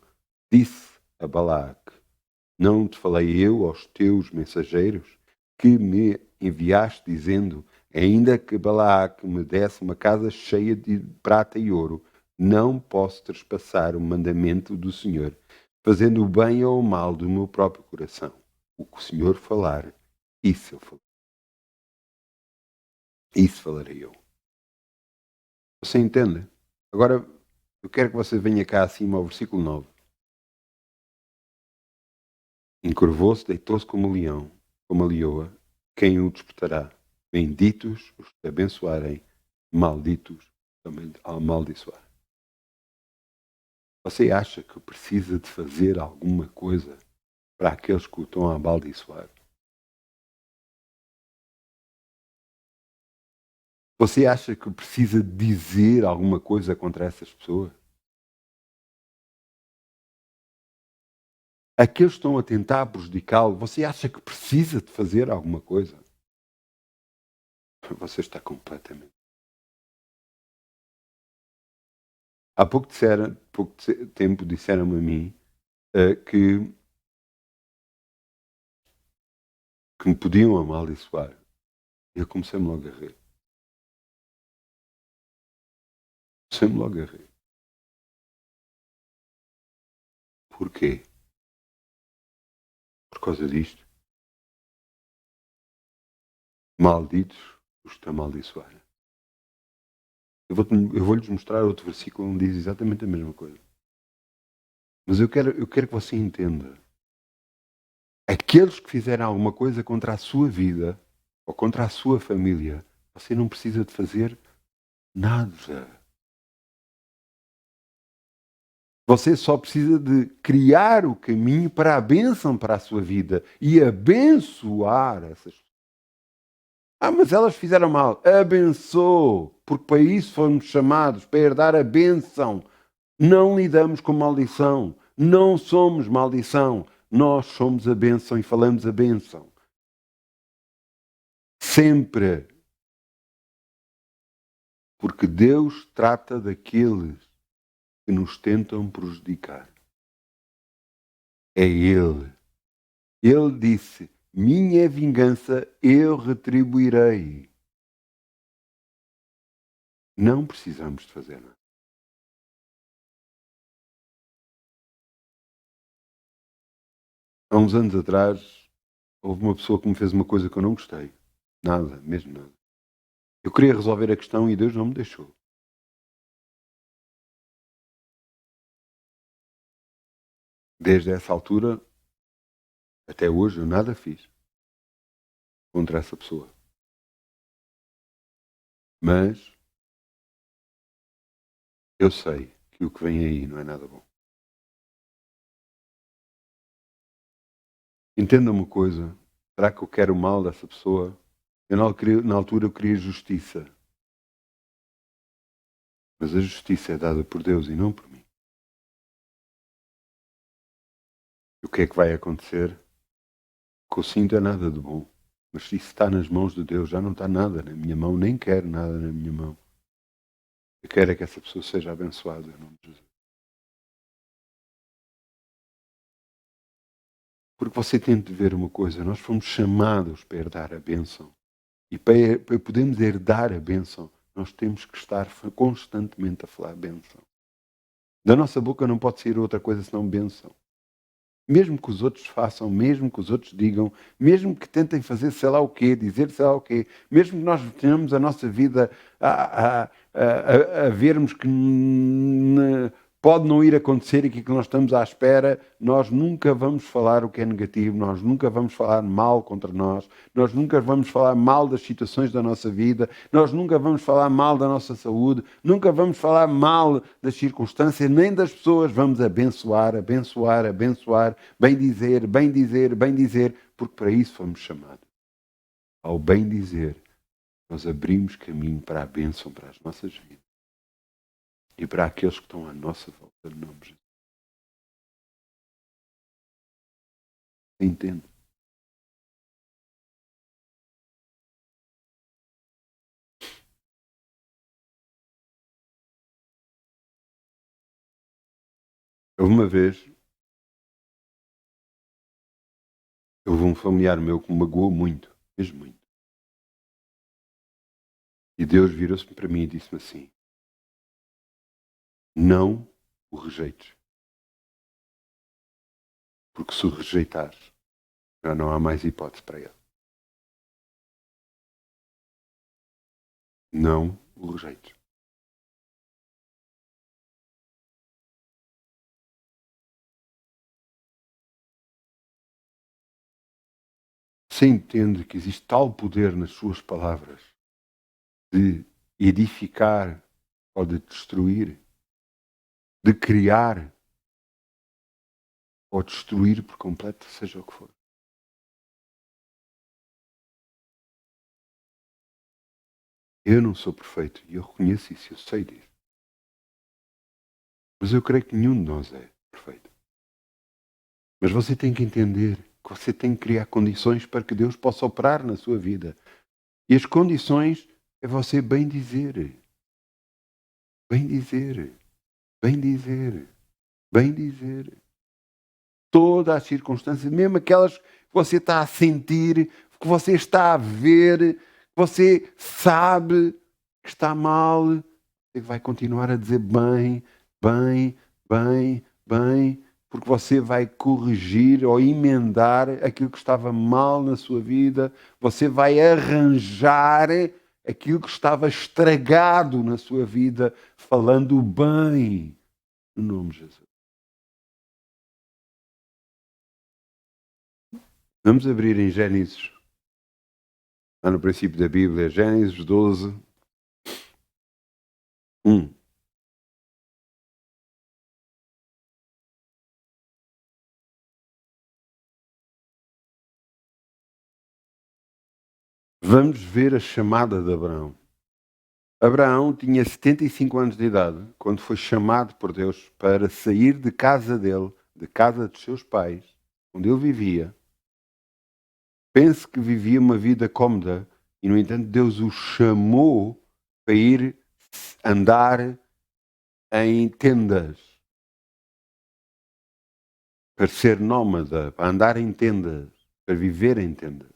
disse a Balaque, não te falei eu aos teus mensageiros que me enviaste dizendo, ainda que Balaque me desse uma casa cheia de prata e ouro, não posso trespassar o mandamento do Senhor, fazendo o bem ou o mal do meu próprio coração. O que o Senhor falar, isso eu falarei. Isso falarei eu. Você entende? Agora, eu quero que você venha cá acima ao versículo 9. Encurvou-se, deitou-se como um leão, como a leoa, quem o despertará? Benditos os que te abençoarem, malditos também a amaldiçoar. Você acha que precisa de fazer alguma coisa para aqueles que o estão a amaldiçoar? Você acha que precisa dizer alguma coisa contra essas pessoas? Aqueles que estão a tentar prejudicá-lo, você acha que precisa de fazer alguma coisa? Você está completamente. Há pouco tempo disseram-me a mim que me podiam amaldiçoar. Eu comecei-me logo a rir. Comecei-me logo a rir. Porquê? Por causa disto. Malditos os que te amaldiçoarem. Eu vou-lhes mostrar outro versículo onde diz exatamente a mesma coisa. Mas eu quero que você entenda. Aqueles que fizerem alguma coisa contra a sua vida ou contra a sua família, você não precisa de fazer nada. Você só precisa de criar o caminho para a bênção para a sua vida e abençoar essas pessoas. Mas elas fizeram mal. Abençoe, porque para isso fomos chamados, para herdar a bênção. Não lidamos com maldição. Não somos maldição. Nós somos a bênção e falamos a bênção. Sempre. Porque Deus trata daqueles que nos tentam prejudicar. É Ele. Ele disse: minha vingança eu retribuirei. Não precisamos de fazer nada. Há uns anos atrás, houve uma pessoa que me fez uma coisa que eu não gostei. Nada, mesmo nada. Eu queria resolver a questão e Deus não me deixou. Desde essa altura, até hoje, eu nada fiz contra essa pessoa. Mas eu sei que o que vem aí não é nada bom. Entenda uma coisa. Será que eu quero o mal dessa pessoa? Eu, na altura, eu queria justiça. Mas a justiça é dada por Deus e não por mim. E o que é que vai acontecer? O que eu sinto é nada de bom. Mas se isso está nas mãos de Deus, já não está nada na minha mão, nem quero nada na minha mão. Eu quero é que essa pessoa seja abençoada em nome de Jesus. Porque você tem de ver uma coisa, nós fomos chamados para herdar a bênção. E para podermos herdar a bênção, nós temos que estar constantemente a falar a bênção. Da nossa boca não pode sair outra coisa senão bênção. Mesmo que os outros façam, mesmo que os outros digam, mesmo que tentem fazer sei lá o quê, dizer sei lá o quê, mesmo que nós tenhamos a nossa vida a vermos que pode não ir acontecer e que nós estamos à espera, nós nunca vamos falar o que é negativo, nós nunca vamos falar mal contra nós nunca vamos falar mal das situações da nossa vida, nós nunca vamos falar mal da nossa saúde, nunca vamos falar mal das circunstâncias, nem das pessoas, vamos abençoar, abençoar, abençoar, bem dizer, bem dizer, bem dizer, porque para isso fomos chamados. Ao bem dizer, nós abrimos caminho para a bênção para as nossas vidas. E para aqueles que estão à nossa volta, em nome de Jesus. Entende? Houve uma vez, houve um familiar meu que me magoou muito, mesmo muito. E Deus virou-se para mim e disse-me assim: não o rejeites. Porque se o rejeitares, já não há mais hipótese para ele. Não o rejeites. Você entende que existe tal poder nas suas palavras de edificar ou de destruir, de criar, ou destruir por completo, seja o que for. Eu não sou perfeito e eu reconheço isso, eu sei disso. Mas eu creio que nenhum de nós é perfeito. Mas você tem que entender que você tem que criar condições para que Deus possa operar na sua vida. E as condições é você bem dizer. Bem dizer. Bem dizer. Bem dizer. Todas as circunstâncias, mesmo aquelas que você está a sentir, que você está a ver, que você sabe que está mal, você vai continuar a dizer bem, bem, bem, bem, porque você vai corrigir ou emendar aquilo que estava mal na sua vida, você vai arranjar aquilo que estava estragado na sua vida, falando bem, no nome de Jesus. Vamos abrir em Gênesis, lá no princípio da Bíblia, Gênesis 12, 1. Vamos ver a chamada de Abraão. Abraão tinha 75 anos de idade quando foi chamado por Deus para sair de casa dele, de casa dos seus pais, onde ele vivia. Pense que vivia uma vida cómoda e, no entanto, Deus o chamou para ir andar em tendas, para ser nómada, para andar em tendas, para viver em tendas.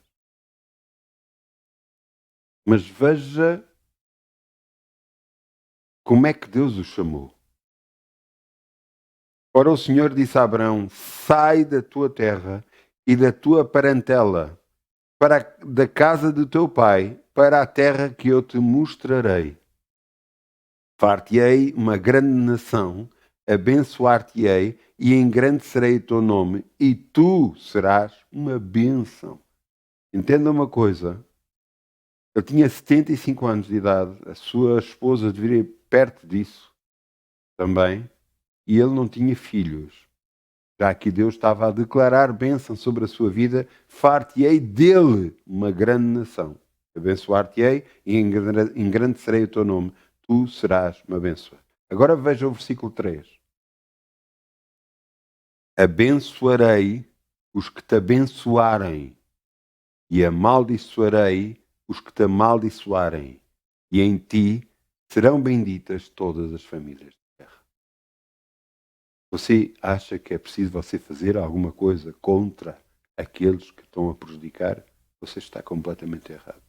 Mas veja como é que Deus o chamou. Ora, o Senhor disse a Abraão: sai da tua terra e da tua parentela, da casa do teu pai, para a terra que eu te mostrarei. Far-te-ei uma grande nação, abençoar-te-ei e engrandecerei o teu nome, e tu serás uma bênção. Entenda uma coisa, ele tinha 75 anos de idade, a sua esposa deveria ir perto disso também, e ele não tinha filhos. Já que Deus estava a declarar bênção sobre a sua vida, far-te-ei dele uma grande nação. Abençoar-te-ei e engrandecerei o teu nome. Tu serás uma bênção. Agora veja o versículo 3. Abençoarei os que te abençoarem e amaldiçoarei os que te amaldiçoarem. E em ti serão benditas todas as famílias da terra. Você acha que é preciso você fazer alguma coisa contra aqueles que estão a prejudicar? Você está completamente errado.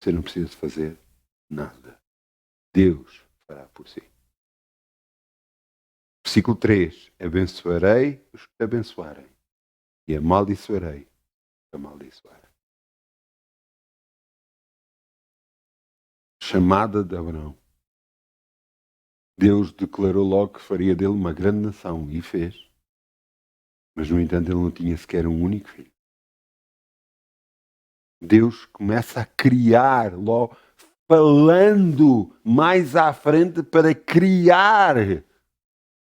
Você não precisa fazer nada. Deus fará por si. Versículo 3. Abençoarei os que te abençoarem e amaldiçoarei os que te amaldiçoarem. Chamada de Abraão. Deus declarou logo que faria dele uma grande nação e fez. Mas, no entanto, ele não tinha sequer um único filho. Deus começa a criar logo, falando mais à frente para criar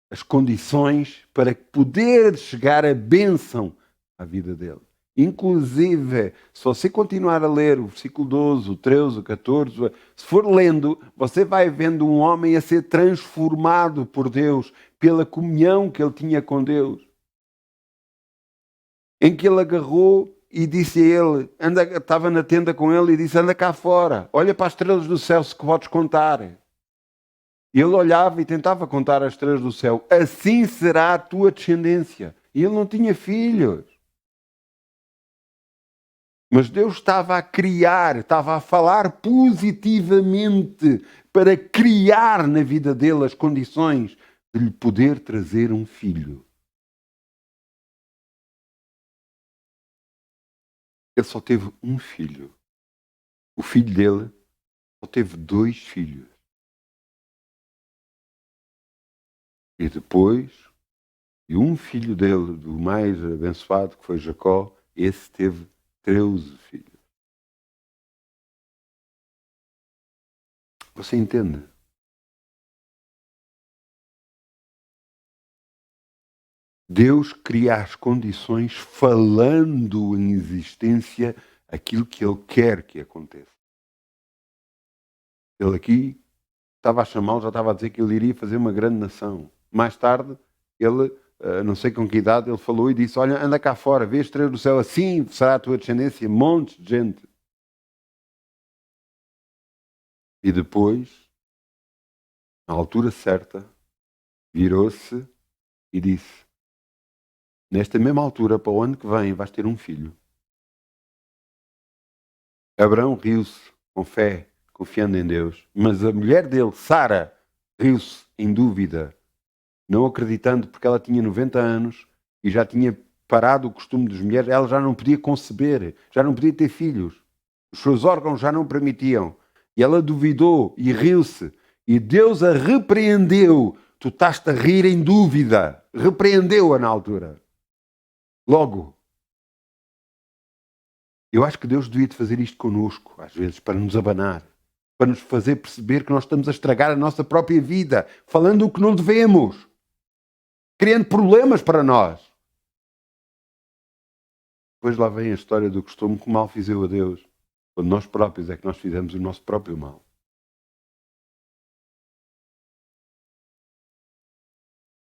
as condições para poder chegar a bênção à vida dele. Inclusive, se você continuar a ler o versículo 12, o 13, o 14, se for lendo, você vai vendo um homem a ser transformado por Deus, pela comunhão que ele tinha com Deus. Em que ele agarrou e disse a ele, estava na tenda com ele e disse: anda cá fora, olha para as estrelas do céu se podes contar. E ele olhava e tentava contar as estrelas do céu. Assim será a tua descendência. E ele não tinha filhos. Mas Deus estava a criar, estava a falar positivamente para criar na vida dele as condições de lhe poder trazer um filho. Ele só teve um filho. O filho dele só teve 2 filhos. E depois, e um filho dele, do mais abençoado, que foi Jacó, esse teve 13 filhos. Você entende? Deus cria as condições falando em existência aquilo que Ele quer que aconteça. Ele aqui estava a chamá-lo, já estava a dizer que ele iria fazer uma grande nação. Mais tarde, ele, não sei com que idade, ele falou e disse, olha, anda cá fora, vê a estrela do céu, assim será a tua descendência, montes de gente. E depois, na altura certa, virou-se e disse, nesta mesma altura, para o ano que vem, vais ter um filho. Abraão riu-se com fé, confiando em Deus, mas a mulher dele, Sara, riu-se em dúvida, não acreditando, porque ela tinha 90 anos e já tinha parado o costume das mulheres, ela já não podia conceber, já não podia ter filhos. Os seus órgãos já não permitiam. E ela duvidou e riu-se. E Deus a repreendeu. Tu estás-te a rir em dúvida. Repreendeu-a na altura. Logo, eu acho que Deus devia fazer isto connosco, às vezes, para nos abanar, para nos fazer perceber que nós estamos a estragar a nossa própria vida, falando o que não devemos, criando problemas para nós. Depois lá vem a história do costume que o mal fizeu a Deus, quando nós próprios é que nós fizemos o nosso próprio mal.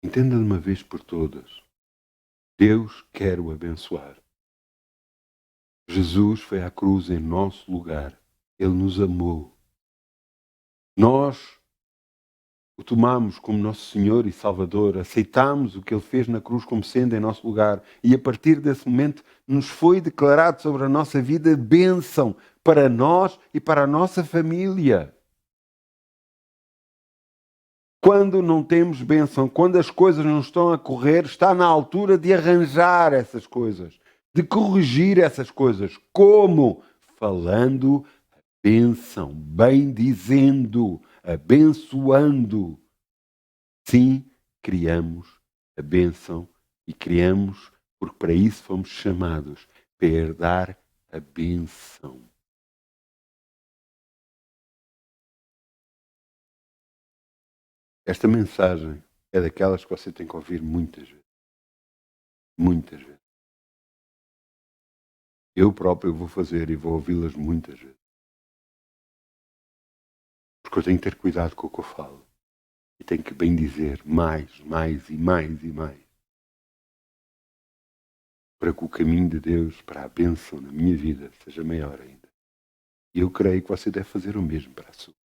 Entenda de uma vez por todas, Deus quer o abençoar. Jesus foi à cruz em nosso lugar. Ele nos amou. Nós o tomamos como nosso Senhor e Salvador, aceitamos o que Ele fez na cruz como sendo em nosso lugar e a partir desse momento nos foi declarado sobre a nossa vida bênção para nós e para a nossa família. Quando não temos bênção, quando as coisas não estão a correr, está na altura de arranjar essas coisas, de corrigir essas coisas. Como? Falando a bênção, bendizendo, abençoando. Sim, criamos a bênção e criamos, porque para isso fomos chamados, para herdar a bênção. Esta mensagem é daquelas que você tem que ouvir muitas vezes. Muitas vezes. Eu próprio vou fazer e vou ouvi-las muitas vezes. Porque eu tenho que ter cuidado com o que eu falo. E tenho que bem dizer mais, mais e mais e mais. Para que o caminho de Deus, para a bênção na minha vida, seja maior ainda. E eu creio que você deve fazer o mesmo para a sua.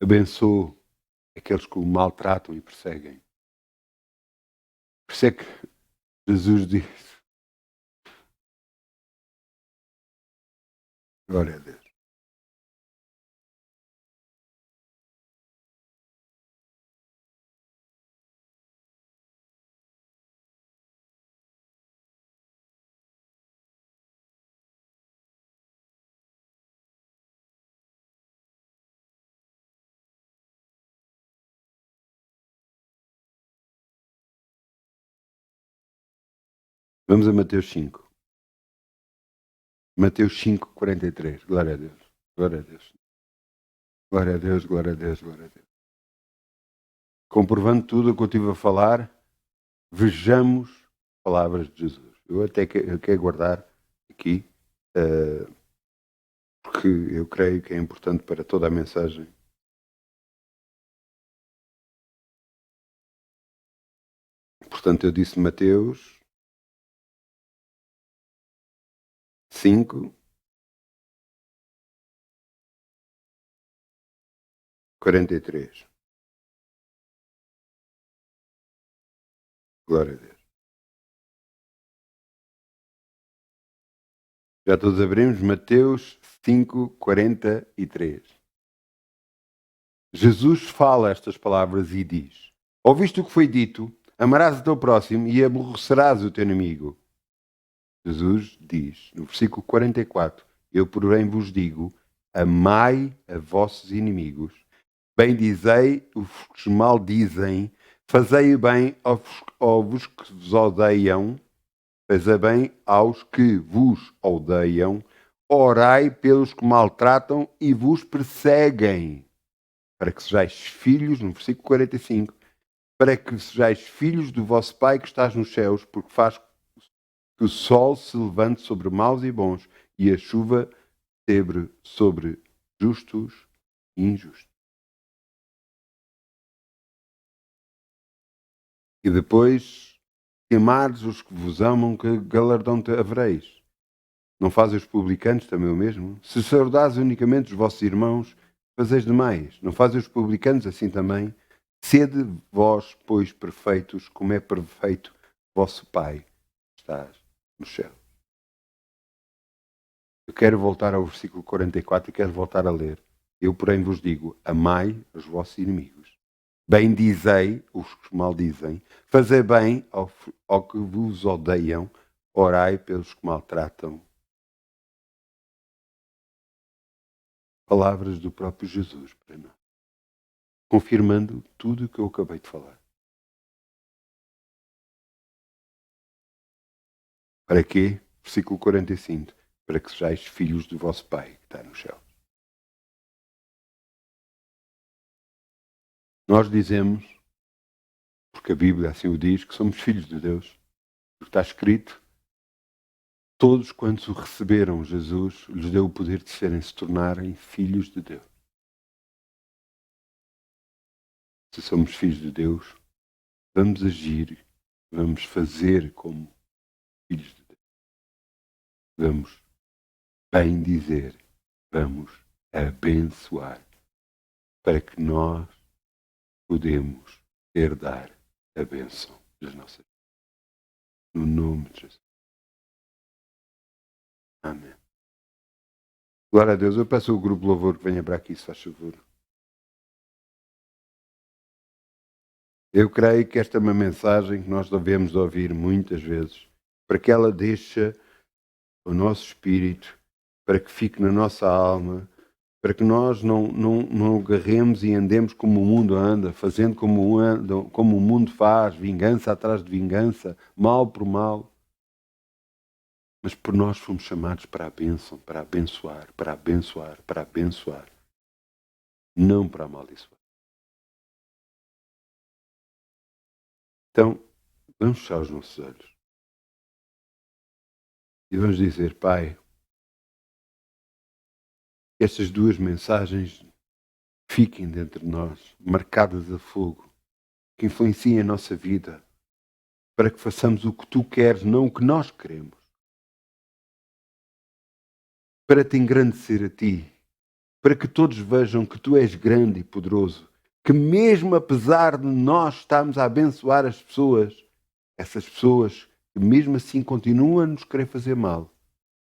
Abençoo aqueles que o maltratam e perseguem. Por isso é que Jesus disse, glória a Deus. Vamos a Mateus 5. Mateus 5, 43. Glória a Deus. Glória a Deus. Glória a Deus, glória a Deus, glória a Deus. Comprovando tudo o que eu estive a falar, vejamos as palavras de Jesus. Eu até quero guardar aqui, porque eu creio que é importante para toda a mensagem. Portanto, eu disse Mateus 5, 43. Glória a Deus. Já todos abrimos Mateus 5, 43. Jesus fala estas palavras e diz: ouviste o que foi dito, amarás o teu próximo e aborrecerás o teu inimigo. Jesus diz, no versículo 44, eu porém vos digo, amai a vossos inimigos, bendizei os que maldizem, fazei bem aos que vos odeiam, fazei bem aos que vos odeiam, orai pelos que maltratam e vos perseguem, para que sejais filhos, no versículo 45, para que sejais filhos do vosso Pai que estás nos céus, porque faz que o sol se levante sobre maus e bons e a chuva sobre justos e injustos. E depois, se amares os que vos amam, que galardão te havereis? Não fazem os publicanos também o mesmo? Se saudais unicamente os vossos irmãos, fazeis demais. Não fazem os publicanos assim também? Sede vós, pois, perfeitos, como é perfeito vosso Pai que estás no céu. Eu quero voltar ao versículo 44 e quero voltar a ler. Eu, porém, vos digo, amai os vossos inimigos. Bendizei os que maldizem. Fazei bem ao que vos odeiam. Orai pelos que maltratam. Palavras do próprio Jesus para nós. Confirmando tudo o que eu acabei de falar. Para quê? Versículo 45. Para que sejais filhos do vosso Pai que está no céu. Nós dizemos, porque a Bíblia assim o diz, que somos filhos de Deus. Porque está escrito, todos quantos o receberam, Jesus lhes deu o poder de se tornarem filhos de Deus. Se somos filhos de Deus, vamos agir, vamos fazer como filhos de Deus. Vamos bem dizer, vamos abençoar, para que nós podemos herdar a bênção das nossas vidas. No nome de Jesus. Amém. Glória a Deus. Eu peço ao grupo Louvor que venha para aqui, se faz favor. Eu creio que esta é uma mensagem que nós devemos ouvir muitas vezes, para que ela deixe o nosso espírito, para que fique na nossa alma, para que nós não agarremos e andemos como o mundo anda, fazendo como o mundo faz, vingança atrás de vingança, mal por mal. Mas por nós fomos chamados para a bênção, para abençoar, para abençoar, para abençoar, não para amaldiçoar. Então, vamos fechar os nossos olhos e vamos dizer, Pai, estas duas mensagens fiquem dentro de nós, marcadas a fogo, que influenciem a nossa vida, para que façamos o que Tu queres, não o que nós queremos. Para Te engrandecer a Ti, para que todos vejam que Tu és grande e poderoso, que mesmo apesar de nós estarmos a abençoar as pessoas, essas pessoas que mesmo assim continuam a nos querer fazer mal,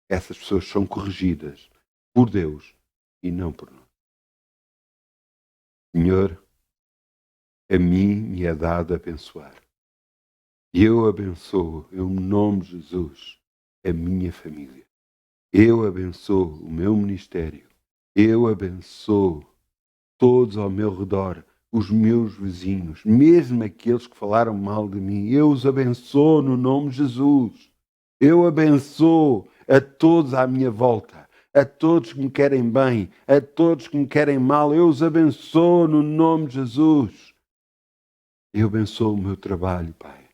essas pessoas são corrigidas por Deus e não por nós. Senhor, a mim me é dado abençoar. E eu abençoo, em nome de Jesus, a minha família. Eu abençoo o meu ministério. Eu abençoo todos ao meu redor, os meus vizinhos, mesmo aqueles que falaram mal de mim. Eu os abençoo no nome de Jesus. Eu abençoo a todos à minha volta, a todos que me querem bem, a todos que me querem mal. Eu os abençoo no nome de Jesus. Eu abençoo o meu trabalho, Pai.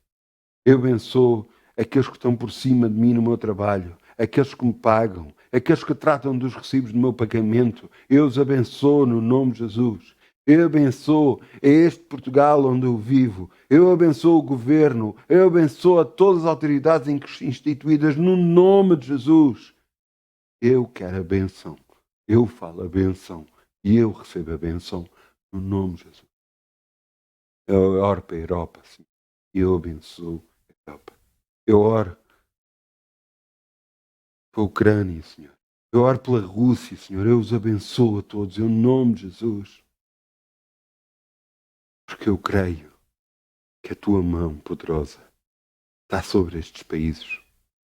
Eu abençoo aqueles que estão por cima de mim no meu trabalho, aqueles que me pagam, aqueles que tratam dos recibos do meu pagamento. Eu os abençoo no nome de Jesus. Eu abençoo este Portugal onde eu vivo. Eu abençoo o governo. Eu abençoo a todas as autoridades instituídas no nome de Jesus. Eu quero a benção. Eu falo a benção. E eu recebo a benção no nome de Jesus. Eu oro para a Europa, sim. Eu abençoo a Europa. Eu oro para a Ucrânia, Senhor. Eu oro pela Rússia, Senhor. Eu os abençoo a todos, em nome de Jesus. Porque eu creio que a tua mão poderosa está sobre estes países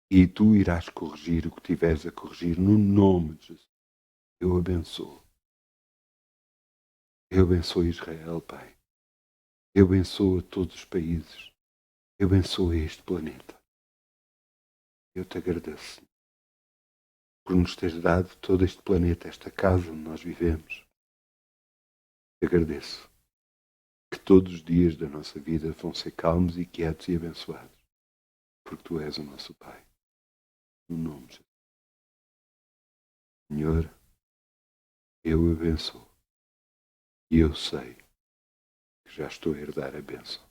e tu irás corrigir o que tiveres a corrigir no nome de Jesus. Eu abençoo. Eu abençoo Israel, Pai. Eu abençoo a todos os países. Eu abençoo este planeta. Eu te agradeço por nos teres dado todo este planeta, esta casa onde nós vivemos. Te agradeço que todos os dias da nossa vida vão ser calmos e quietos e abençoados, porque Tu és o nosso Pai. No nome de Jesus. Senhor, eu abençoo e eu sei que já estou a herdar a bênção.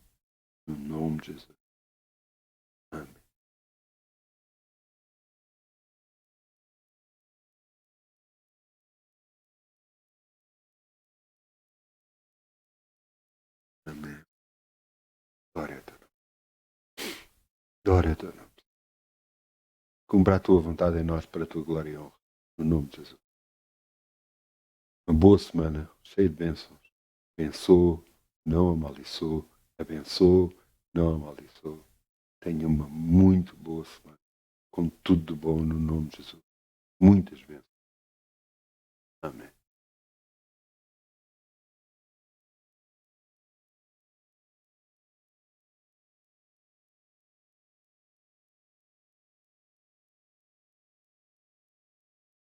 No nome de Jesus. Amém. Amém. Glória a Deus. Glória a Deus. Cumpra a Tua vontade em nós para a Tua glória e honra. No nome de Jesus. Uma boa semana, cheia de bênçãos. Abençoo, não amaldiçoo. Abençoo, não amaldiçoo. Tenha uma muito boa semana. Com tudo de bom no nome de Jesus. Muitas bênçãos. Amém.